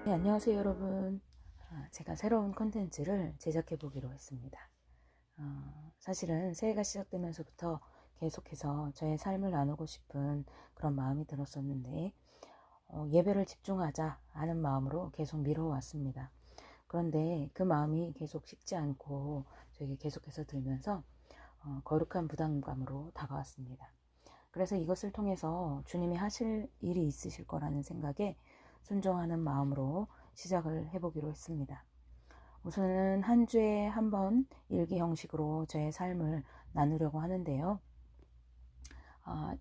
네, 안녕하세요 여러분. 제가 새로운 콘텐츠를 제작해 보기로 했습니다. 사실은 새해가 시작되면서부터 계속해서 저의 삶을 나누고 싶은 그런 마음이 들었었는데 예배를 집중하자 하는 마음으로 계속 미뤄왔습니다. 그런데 그 마음이 계속 식지 않고 저에게 계속해서 들면서 거룩한 부담감으로 다가왔습니다. 그래서 이것을 통해서 주님이 하실 일이 있으실 거라는 생각에 순종하는 마음으로 시작을 해보기로 했습니다. 우선은 한 주에 한 번 일기 형식으로 저의 삶을 나누려고 하는데요.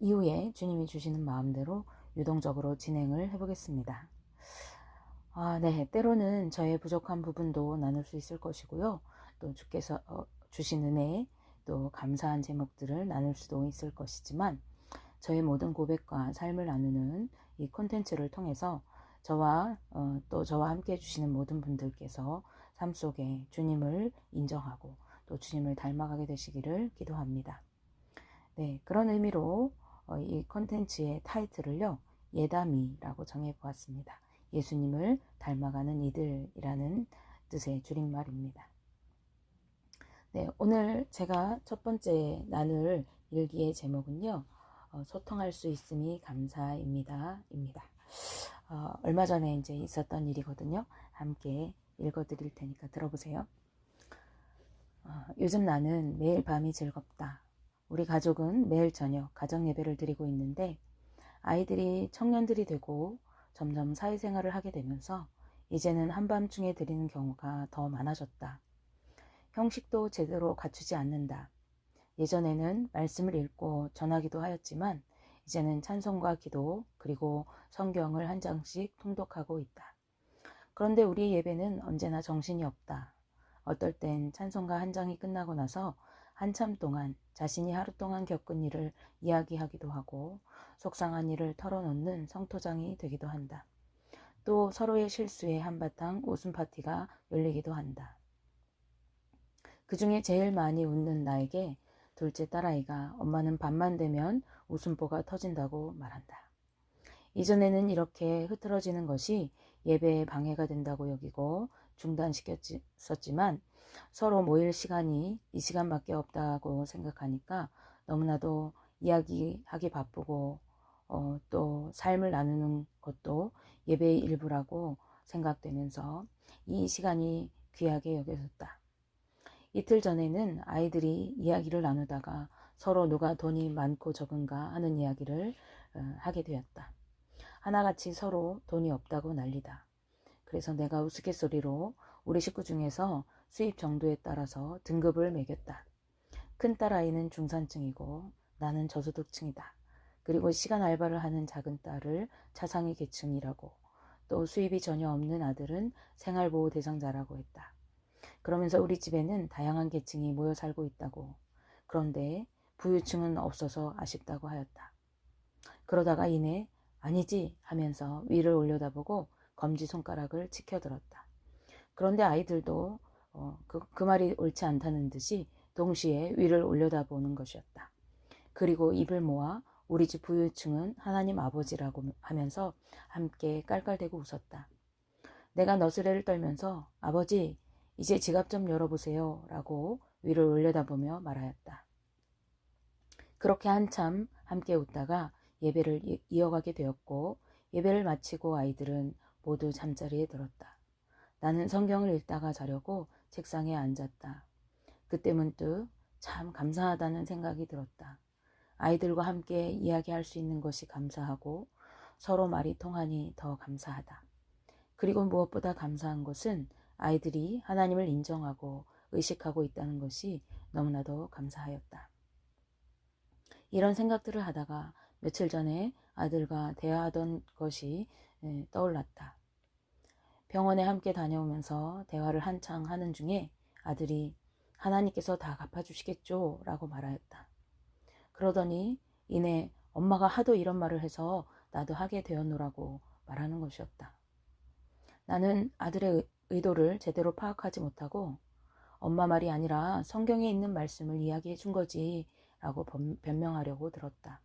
이후에 주님이 주시는 마음대로 유동적으로 진행을 해보겠습니다. 네, 때로는 저의 부족한 부분도 나눌 수 있을 것이고요. 또 주께서 주신 은혜, 또 감사한 제목들을 나눌 수도 있을 것이지만 저의 모든 고백과 삶을 나누는 이 콘텐츠를 통해서 또 저와 함께 해주시는 모든 분들께서 삶 속에 주님을 인정하고 또 주님을 닮아가게 되시기를 기도합니다. 네, 그런 의미로 이 콘텐츠의 타이틀을요, 예담이라고 정해보았습니다. 예수님을 닮아가는 이들이라는 뜻의 줄임말입니다. 네, 오늘 제가 첫 번째 나눌 일기의 제목은요, 소통할 수 있음이 감사입니다. 얼마 전에 이제 있었던 일이거든요. 함께 읽어드릴 테니까 들어보세요. 요즘 나는 매일 밤이 즐겁다. 우리 가족은 매일 저녁 가정 예배를 드리고 있는데 아이들이 청년들이 되고 점점 사회생활을 하게 되면서 이제는 한밤중에 드리는 경우가 더 많아졌다. 형식도 제대로 갖추지 않는다. 예전에는 말씀을 읽고 전하기도 하였지만 이제는 찬송과 기도 그리고 성경을 한 장씩 통독하고 있다. 그런데 우리 예배는 언제나 정신이 없다. 어떨 땐 찬송가 한 장이 끝나고 나서 한참 동안 자신이 하루 동안 겪은 일을 이야기하기도 하고 속상한 일을 털어놓는 성토장이 되기도 한다. 또 서로의 실수에 한바탕 웃음 파티가 열리기도 한다. 그 중에 제일 많이 웃는 나에게 둘째 딸아이가 엄마는 밤만 되면 웃음보가 터진다고 말한다. 이전에는 이렇게 흐트러지는 것이 예배에 방해가 된다고 여기고 중단시켰었지만 서로 모일 시간이 이 시간밖에 없다고 생각하니까 너무나도 이야기하기 바쁘고 또 삶을 나누는 것도 예배의 일부라고 생각되면서 이 시간이 귀하게 여겨졌다. 이틀 전에는 아이들이 이야기를 나누다가 서로 누가 돈이 많고 적은가 하는 이야기를 하게 되었다. 하나같이 서로 돈이 없다고 난리다. 그래서 내가 우스갯소리로 우리 식구 중에서 수입 정도에 따라서 등급을 매겼다. 큰 딸아이는 중산층이고 나는 저소득층이다. 그리고 시간 알바를 하는 작은 딸을 차상위 계층이라고, 또 수입이 전혀 없는 아들은 생활보호 대상자라고 했다. 그러면서 우리 집에는 다양한 계층이 모여 살고 있다고, 그런데 부유층은 없어서 아쉽다고 하였다. 그러다가 이내 아니지 하면서 위를 올려다보고 검지손가락을 치켜들었다. 그런데 아이들도 그 말이 옳지 않다는 듯이 동시에 위를 올려다보는 것이었다. 그리고 입을 모아 우리 집 부유층은 하나님 아버지라고 하면서 함께 깔깔대고 웃었다. 내가 너스레를 떨면서 아버지 이제 지갑 좀 열어보세요 라고 위를 올려다보며 말하였다. 그렇게 한참 함께 웃다가 예배를 이어가게 되었고 예배를 마치고 아이들은 모두 잠자리에 들었다. 나는 성경을 읽다가 자려고 책상에 앉았다. 그때 문득 참 감사하다는 생각이 들었다. 아이들과 함께 이야기할 수 있는 것이 감사하고 서로 말이 통하니 더 감사하다. 그리고 무엇보다 감사한 것은 아이들이 하나님을 인정하고 의식하고 있다는 것이 너무나도 감사하였다. 이런 생각들을 하다가 며칠 전에 아들과 대화하던 것이 떠올랐다. 병원에 함께 다녀오면서 대화를 한창 하는 중에 아들이 하나님께서 다 갚아주시겠죠? 라고 말하였다. 그러더니 이내 엄마가 하도 이런 말을 해서 나도 하게 되었노라고 말하는 것이었다. 나는 아들의 의도를 제대로 파악하지 못하고 엄마 말이 아니라 성경에 있는 말씀을 이야기해 준 거지 라고 변명하려고 들었다.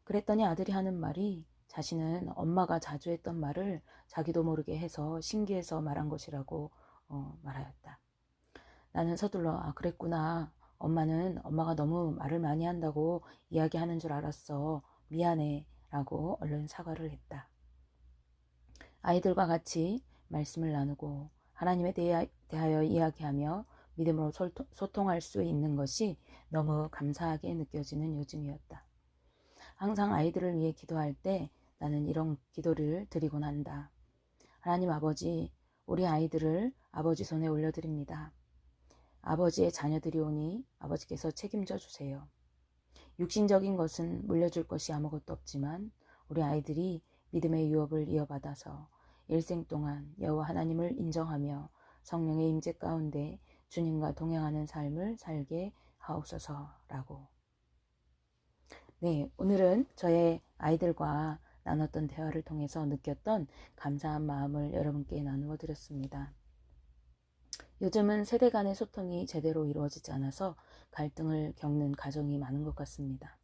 그랬더니 아들이 하는 말이 자신은 엄마가 자주 했던 말을 자기도 모르게 해서 신기해서 말한 것이라고 말하였다. 나는 서둘러 그랬구나. 엄마가 너무 말을 많이 한다고 이야기하는 줄 알았어. 미안해. 라고 얼른 사과를 했다. 아이들과 같이 말씀을 나누고 하나님에 대하여 이야기하며 믿음으로 소통할 수 있는 것이 너무 감사하게 느껴지는 요즘이었다. 항상 아이들을 위해 기도할 때 나는 이런 기도를 드리곤 한다. 하나님 아버지, 우리 아이들을 아버지 손에 올려드립니다. 아버지의 자녀들이 오니 아버지께서 책임져 주세요. 육신적인 것은 물려줄 것이 아무것도 없지만 우리 아이들이 믿음의 유업을 이어받아서 일생 동안 여호와 하나님을 인정하며 성령의 임재 가운데 주님과 동행하는 삶을 살게 하옵소서라고. 네, 오늘은 저의 아이들과 나눴던 대화를 통해서 느꼈던 감사한 마음을 여러분께 나누어 드렸습니다. 요즘은 세대 간의 소통이 제대로 이루어지지 않아서 갈등을 겪는 가정이 많은 것 같습니다.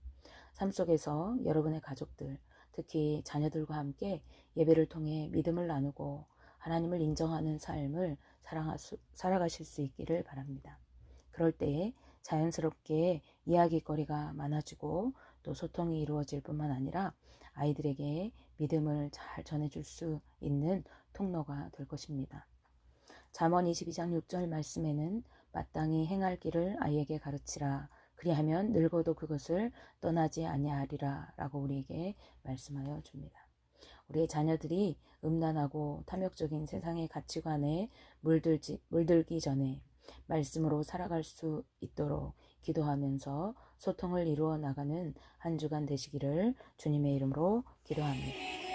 삶 속에서 여러분의 가족들, 특히 자녀들과 함께 예배를 통해 믿음을 나누고 하나님을 인정하는 삶을 살아가실 수 있기를 바랍니다. 그럴 때에 자연스럽게 이야기거리가 많아지고 또 소통이 이루어질 뿐만 아니라 아이들에게 믿음을 잘 전해줄 수 있는 통로가 될 것입니다. 잠언 22장 6절 말씀에는 마땅히 행할 길을 아이에게 가르치라. 그리하면 늙어도 그것을 떠나지 아니하리라 라고 우리에게 말씀하여 줍니다. 우리의 자녀들이 음란하고 탐욕적인 세상의 가치관에 물들기 전에 말씀으로 살아갈 수 있도록 기도하면서 소통을 이루어 나가는 한 주간 되시기를 주님의 이름으로 기도합니다.